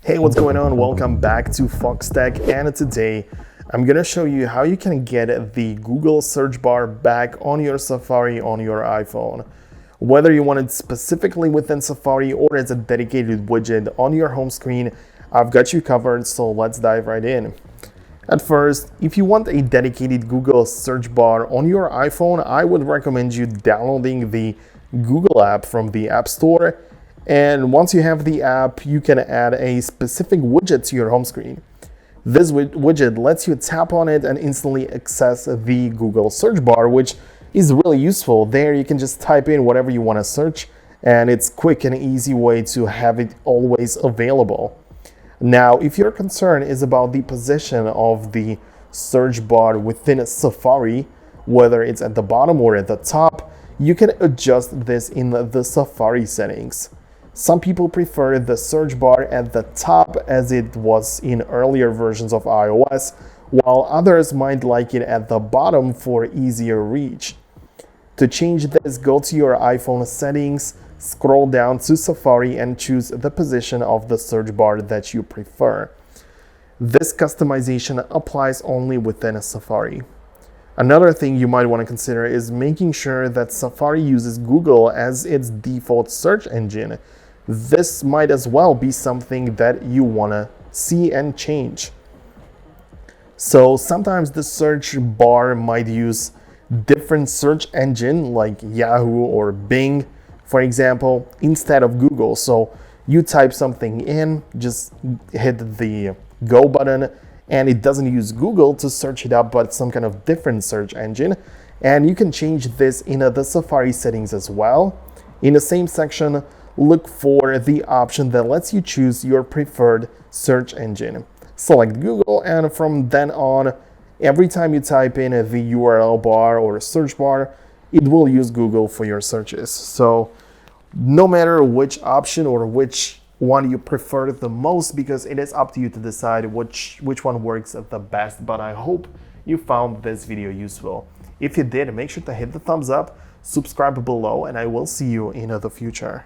Hey, what's going on? Welcome back to Foxtecc, and today I'm gonna show you how you can get the Google search bar back on your Safari on your iPhone. Whether you want it specifically within Safari or as a dedicated widget on your home screen, I've got you covered, so let's dive right in. At first, if you want a dedicated Google search bar on your iPhone, I would recommend you downloading the Google app from the App Store. And once you have the app, you can add a specific widget to your home screen. This widget lets you tap on it and instantly access the Google search bar, which is really useful. There you can just type in whatever you want to search, and it's quick and easy way to have it always available. Now, if your concern is about the position of the search bar within Safari, whether it's at the bottom or at the top, you can adjust this in the Safari settings. Some people prefer the search bar at the top as it was in earlier versions of iOS, while others might like it at the bottom for easier reach. To change this, go to your iPhone settings, scroll down to Safari and choose the position of the search bar that you prefer. This customization applies only within Safari. Another thing you might want to consider is making sure that Safari uses Google as its default search engine. This might as well be something that you want to see and change. So sometimes the search bar might use different search engine like Yahoo or Bing, for example, instead of Google. So you type something in, just hit the go button, and it doesn't use Google to search it up, but some kind of different search engine. And you can change this in the Safari settings as well. In the same section, look for the option that lets you choose your preferred search engine. Select Google, and from then on, every time you type in the URL bar or search bar, it will use Google for your searches. So no matter which option or which one you prefer the most, because it is up to you to decide which one works the best. But I hope you found this video useful. If you did, make sure to hit the thumbs up, subscribe below, and I will see you in the future.